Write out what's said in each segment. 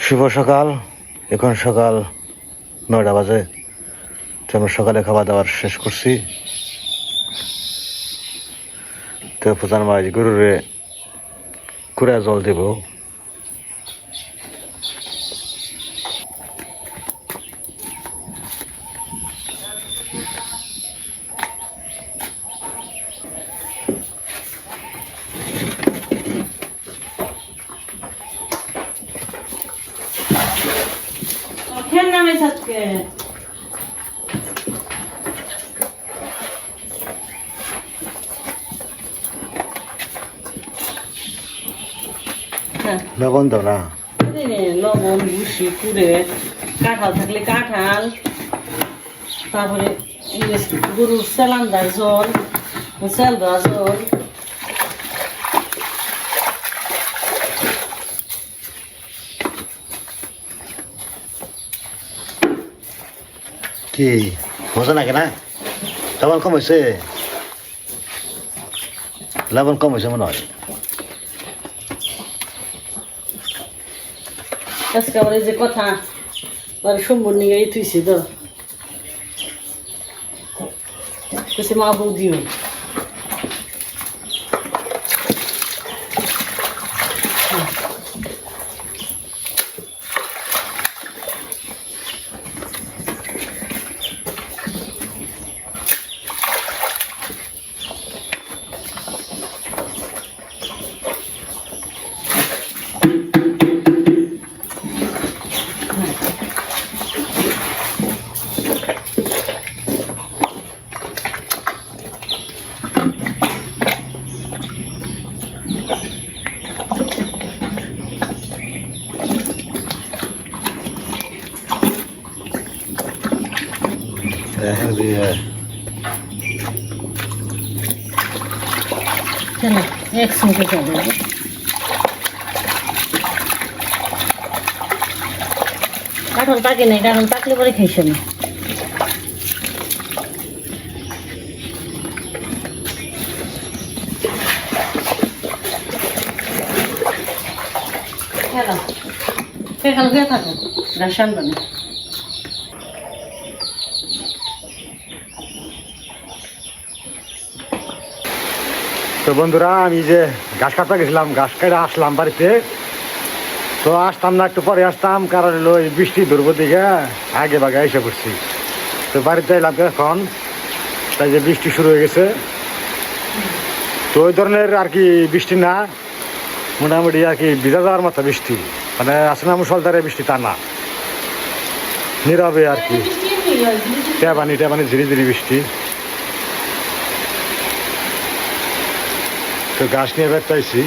শুভ সকাল। এখন সকাল 9টা বাজে। তো আমরা সকালে খাওয়া দাওয়ার শেষ করছি। তো প্রধান মাছ গরুরে কুড়া জল দেব। লবণ দাও না, লবণ ভুসি কুড়ে, কাঁঠাল থাকলে কাঁঠাল, তারপরে গরুর সেলান্দার জল, সেলদা জল, কি মজা লাগে না? লবণ কম হয়েছে, লবণ কম হয়েছে মনে হয়। আজকে আবার এই যে কথা সম্বর নিয়ে থুইছি তো কইছে মা বৌদিও একসঙ্গে যাবে কাঁঠাল পাকে নাই, কাঁঠাল পাকলে পরে খাইছে না। খেয়াল হয়ে থাকো রাসান বানি তো বন্ধুরা, আমি যে ঘাস কাটতে গেছিলাম, ঘাস কেটে আসলাম বাড়িতে। তো আসতাম না, একটু পরে আসতাম, কারণ হলো এই বৃষ্টি ধরবো দিকে আগে বাগে এসে পড়ছি। তো বাড়িতে এলাম এখন, তাই যে বৃষ্টি শুরু হয়ে গেছে। তো ওই ধরনের আর কি বৃষ্টি না, মোটামুটি আর কি ভিজা যাওয়ার মতো বৃষ্টি, মানে আসলে মুসলধারে বৃষ্টি তা না, নীরবে আর কি টেবানি টেবানি ঝিরি ঝিরি বৃষ্টি। তো ঘাস নিয়ে বের পাইছি।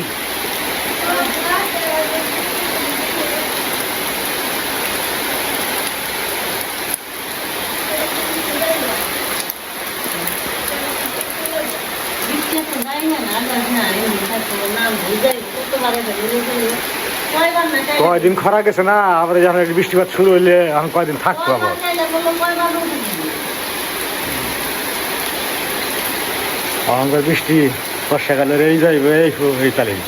কয়দিন খরা গেছে না, আবার যখন বৃষ্টিপাত শুরু হইলে এখন কয়দিন থাকবো আবার। অহংকার বৃষ্টি বর্ষাকালের এই যাইবে এই তালিম।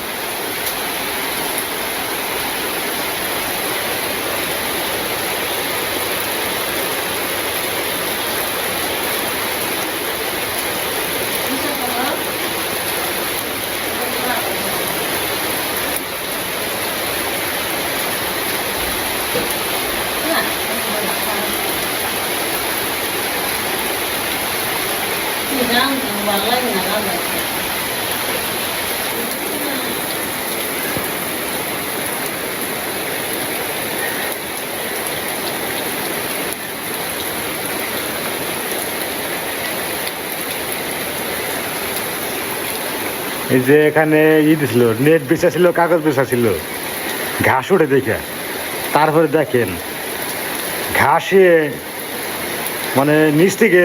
এই যে এখানে দিছিল, নেট বেচা ছিল, কাগজ বেচা ছিল, ঘাস উঠে দেখে। তারপরে দেখেন ঘাসে মানে নিচ থেকে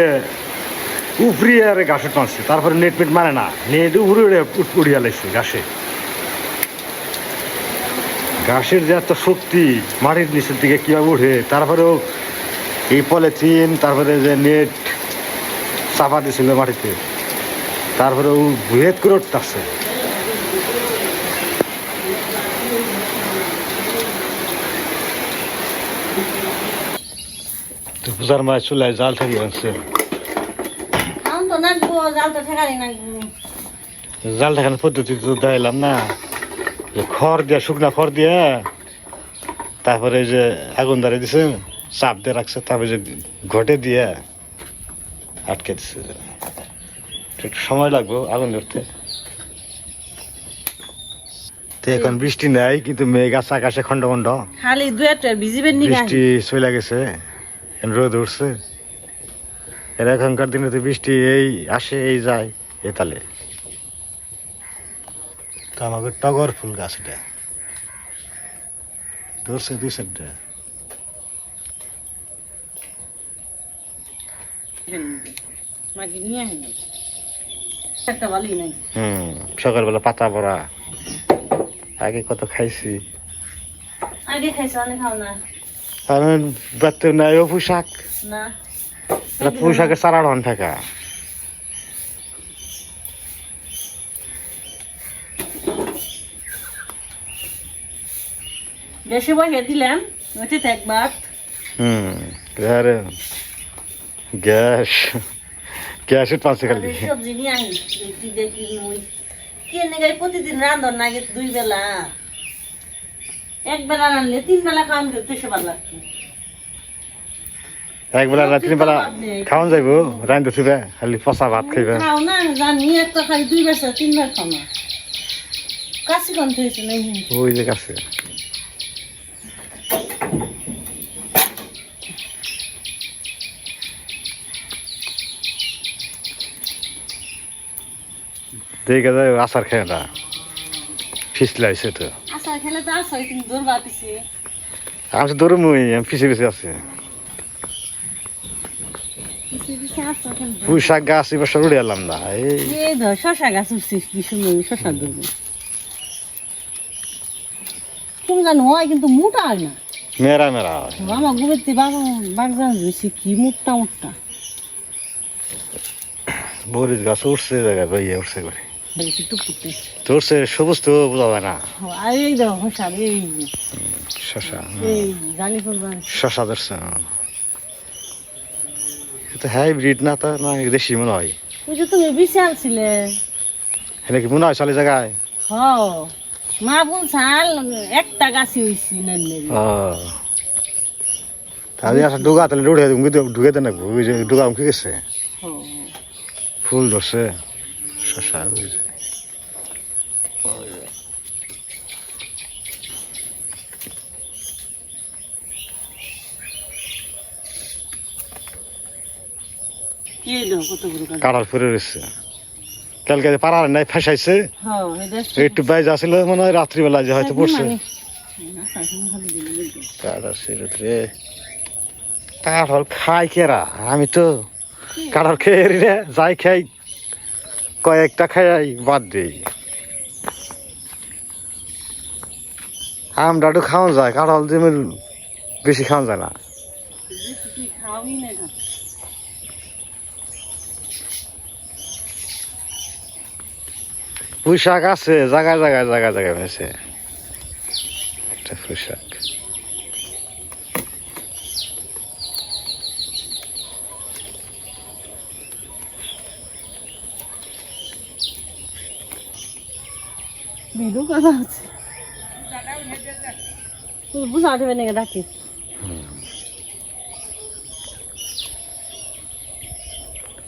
উপরিয়ে আর ঘাসে টানছে, তারপরে নেট মেট মানে না, নেট উপরে উড়িয়া লাগছে ঘাসে। ঘাসের যে এত শক্তি মাটির নিচের দিকে কীভাবে উঠে, তারপরেও এই পলিথিন, তারপরে যে নেট চাপা দিয়েছিল মাটিতে, তারপরে ও ভেদ করে উঠতেছে। তো পূজার মাছ চুলায় জাল থাকি আনছে এখন তো নাচবো জালটা ঠেকারি নাচবো জাল ঠেকানোর পদ্ধতি তো দেখাইলাম না যে খড় দিয়ে শুকনা খড় দিয়ে তারপরে এই যে আগুন ধরে দিছে চাপ দিয়ে রাখছে তারপরে যে ঘটে দিয়ে আটকে দিছে একটু সময় লাগবে আগুন ধরতে তো এখন বৃষ্টি নাই কিন্তু মেঘ আছে আকাশে খন্ড খন্ড খালি দু একটা ভিজিবেন নি বৃষ্টি চলে গেছে এখন রোদ উঠছে এর এখনকার দিনে তো বৃষ্টি এই আসে এই যায় এ তালে তো আমাকে টগর ফুল গাছ এটা ধরছে দুই সাইডটা মাকে নিয়ে আসেন একটা ভালোই নাই সকালবেলা পাতা পড়া আগে কত খাইছি আগে খাইছো অনেক খাও না আমি বাড়তে নাই ও পোশাক না পোশাকের চারা ঢন থাকা বেশি বসে দিলাম ওইটি থাকবার আরে গ্যাস গ্যাসের পাশে খালি সবজি নিয়ে আনি দেখি দেখি মুই কেনে গাই প্রতিদিন রান্ধন নাগে দুই বেলা এক বেলা রানলে তিন বেলা খাওয়ান করতে সে ভালো লাগতো একবেলা রাত্রি বেলা খাওয়ান যাইব রান্ধতে থিবে খালি পচা ভাত খাইবে খাও না জানি একটা খাই দুই বেলা তিনবার খাও না কাশি কম হয়েছে নাই ওই যে কাছে দেখে যায় আচার খেয়ে না ফিসলাইছে তো আশা খেলে তো আসা কিন্তু দৌড় বাতিছে আমি তো দৌড়ে মুই আমি পিছিয়ে পিছিয়ে আছি পুঁই শাক গাছ এবার সব উড়ে এলাম না এই ধর শশা গাছ উঠছিস কি সুন্দর শশা ধরবো তুমি জানো হয় কিন্তু মোটা হয় না মেরা মেরা হয় আমার ঘুমেতে বাগজান রয়েছে কি মোটা মোটা বরিশ গাছ উঠছে জায়গায় ভাইয়া উঠছে করে টুকটুকতে তো উঠছে সবুজ তো বোঝা যায় না আর এই দেখো শশা এই শশা এই জানি করবেন শশা ধরছে এটা হাইব্রিড না তা না দেশি মনে হয় ওই যে তুমি বিছে আনছিলে এনে কি মনে হয় চালে জায়গায় হ মা বলছাল একটা গাছি হয়েছি তাহলে আসা ডুগা তাহলে ঢুকে দেন ওই যে ডুগা উমকে গেছে ফুল ধরছে শশা ওই যে এই দেখো কত বড় গাছ কাটার ফুরে রয়েছে কালকে যে পাড়ার নাই ফেসাইছে হ্যাঁ এই দেখো একটু বাইজ আসছিল মনে হয় রাত্রিবেলা যে হয়তো পড়ছে কাঠল খাই কেরা আমি তো কাঠল খেয়ে রে যাই খাই কয়েকটা খাই বাদ দিই আমরাও খাওয়া যায় কাঠল যেমন বেশি খাওয়া যায় না পুঁই শাক আছে জায়গায় জায়গায় জায়গায় জায়গায় মেছে একটা পুঁই শাক ভিডিও করা আছে বুঝা উঠবে নাকি ডাকি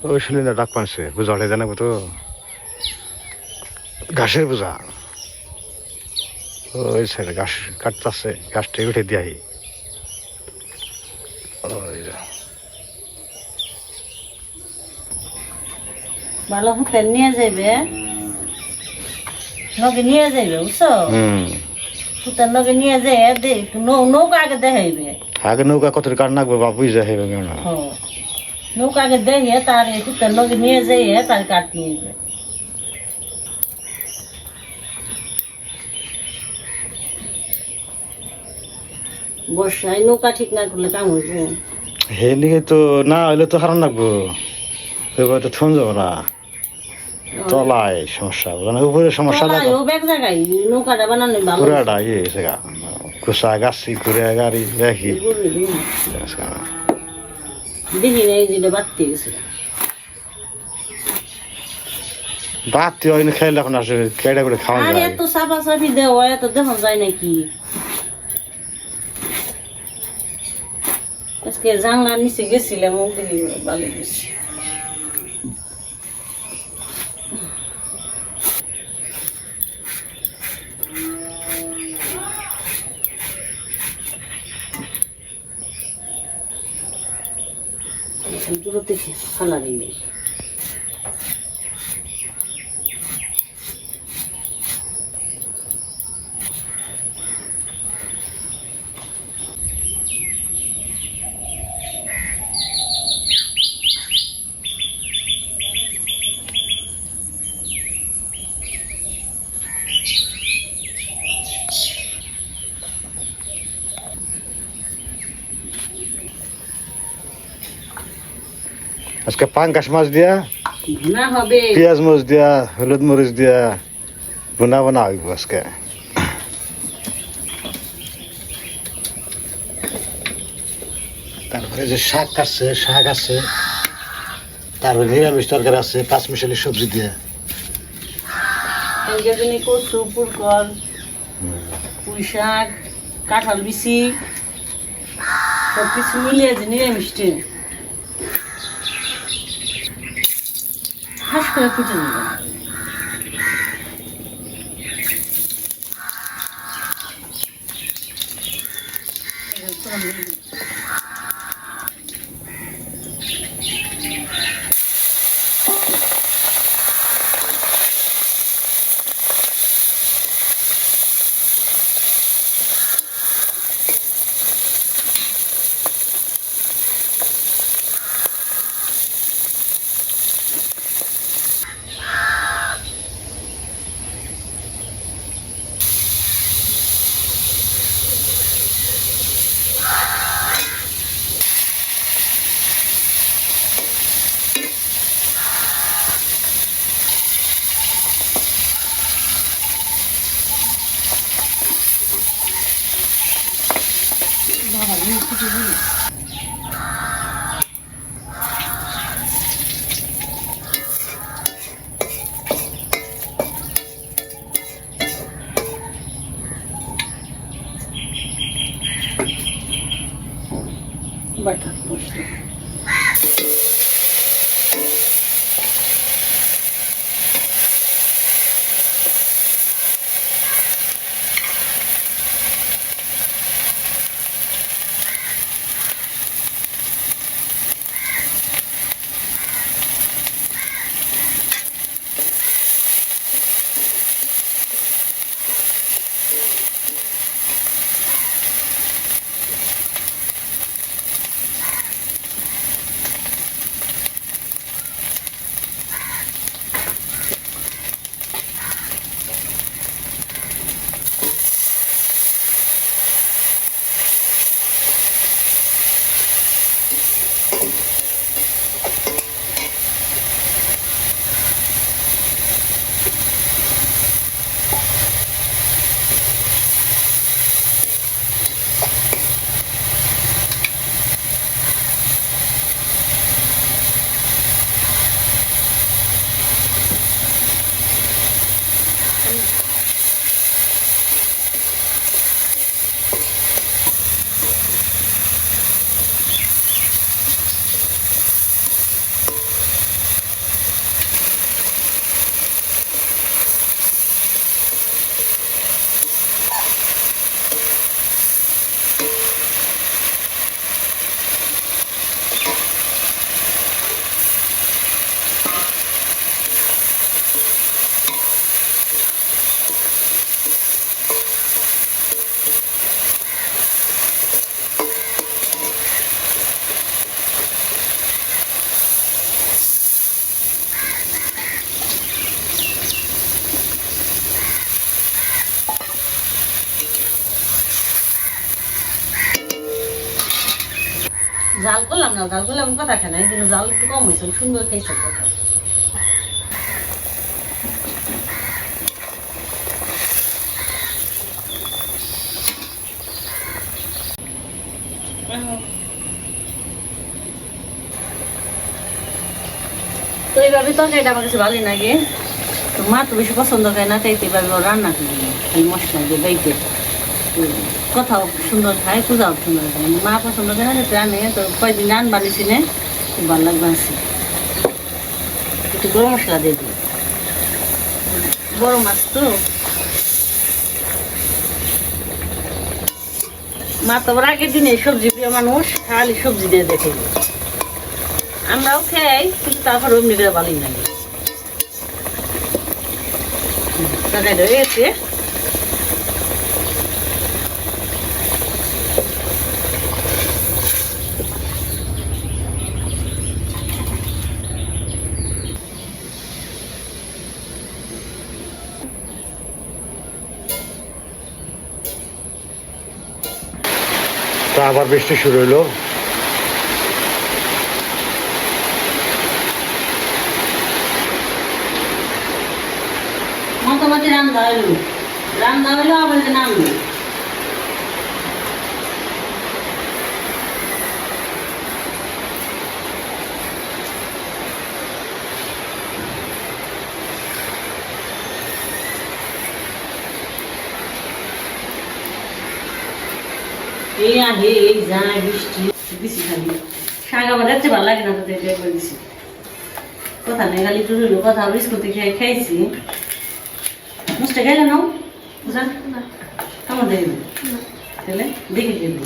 ওই শুনে না ডাক পানছে বুঝা উঠে জানাবো তো ঘাসের বোঝা ওই সাইডে ঘাস কাটতেছে ঘাসটা উঠে দিয়াই ভালো হুতেন নিয়ে যাইবে নগে নিয়ে যাইবে বুঝছো হুতেন নগে নিয়ে যাই নৌকা আগে দেখাইবে আগে নৌকা কত কাঠ নাকবে বা বুঝা হইবে কেন নৌকা আগে দেখে তার হুতেন নগে নিয়ে যাই তার কাঠ নিয়ে বর্ষায় নৌকা ঠিক না করলে কাম হইব হে লিখে তো না হইলে তো হারান লাগবো এবার তো থন যাবো না তলায় সমস্যা মানে উপরে সমস্যা ও ব্যাগ জায়গায় নৌকাটা বানানো ভালো পুরাটা ইয়ে গেছে গা কুসা গাছি ঘুরে গাড়ি দেখি দেখি না এই যেটা বাড়তে গেছে। বাতি হয় না খেলে এখন আসলে কেটে করে খাওয়া আর যায়। এত চাপা চাপি দেওয়া এত দেখুন যায় নাকি। আজকে জানলা নিচে গেছিলাম দেখি ভালো গেছি। দূর থেকে খালা দিই আজকে পাঙ্কাশ মাছ দিয়া না হবে। পেঁয়াজ মরিচ দিয়া হলুদ মরিচ দিয়া বোনা বানা হইব আজকে। তারপরে যে শাক আছে, শাক আছে, তারপরে নিরামিষ তরকারি আছে, পাঁচমিশালি সবজি দিয়ে। কচু, পুরকল, পুঁই শাক, কাঁঠাল বিচি সব কিছু মিলিয়ে যে নিরামিষটি হাস করে ফুটে নেব। বাটা মশলা জাল করলাম না, জাল করলাম কথা খায় না, এই জন্য জাল একটু কম হয়েছে, সুন্দর খাইছে কথা। এইভাবে তরকারিটা আমার কাছে ভালোই লাগে। তো মা তো বেশি পছন্দ করে না, তাই তো এভাবে ও রান্না করি খালি মশলা দিয়ে বাইতে। তো কথাও সুন্দর খায়, পূজাও সুন্দর খায়। মা পছন্দ করে না, রান্নে তো কয়েকদিন রান বানিয়েছি না, খুব ভালো লাগবে আছে। একটু গরম মশলা দিয়ে দিই, বড় মাছ তো। মা তো আবার আগের দিনে সবজি প্রিয় মানুষ, খালি সবজি দিয়ে দেখে। আমরাও খাই, কিন্তু তারপর অমনি করে ভালোই লাগে। তরকারিটা হয়ে গেছে। তো আবার বৃষ্টি শুরু হইলো। মতামতি রান্না হইলো আবার যে নামলো। এই আহে এই যায় বৃষ্টি দিছি খালি। শাক আবার দেখতে ভালো লাগে না, তো দেখে করে দিছি। কথা নেই, খালি একটু রইলো কথা। বিস্কুট খেয়ে খাইছি। মুসটা গেলে নাও বুঝা কেমন দেখবি তাহলে দেখে খেলবি।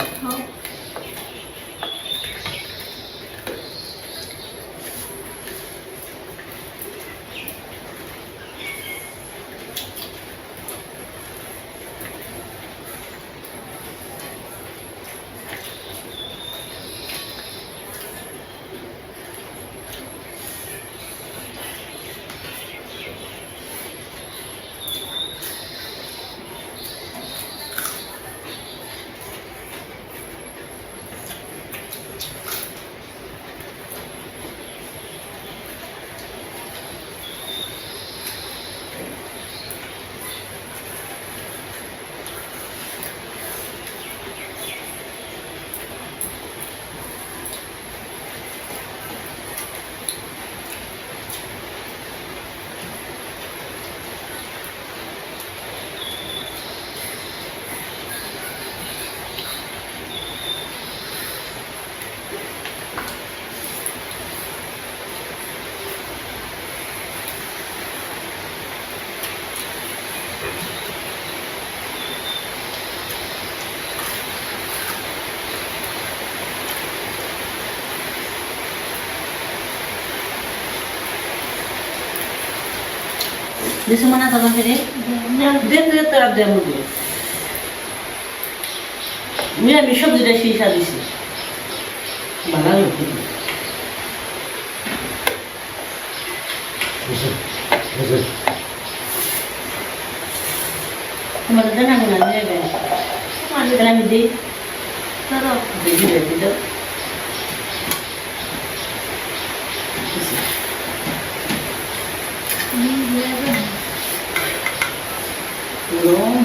Bisa mana tolong sini? Dia terap dia mudi. Mira bishop sudah sisa di sini. Mana lu? Bisa. Kemarin kan aku nanya kan, mana dalam ide? Taruh di situ. Belum.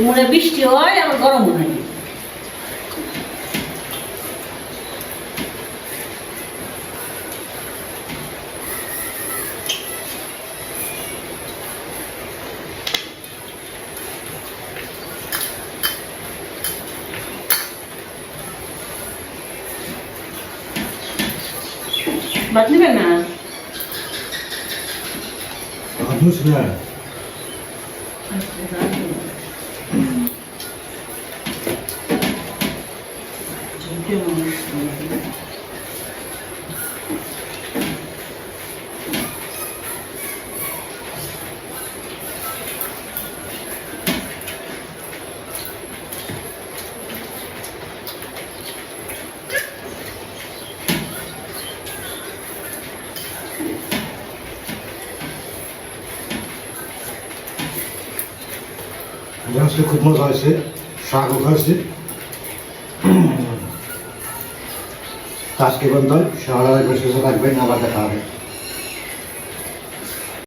মনে বৃষ্টি হয় আবার গরম হয়। ভাত নেবেন না? আদুস না। আজকে খুব মজা হয়েছে, শাকও খাচ্ছি। আজকে পর্যন্ত সবাই সুস্থ থাকবেন, আবার দেখা হবে।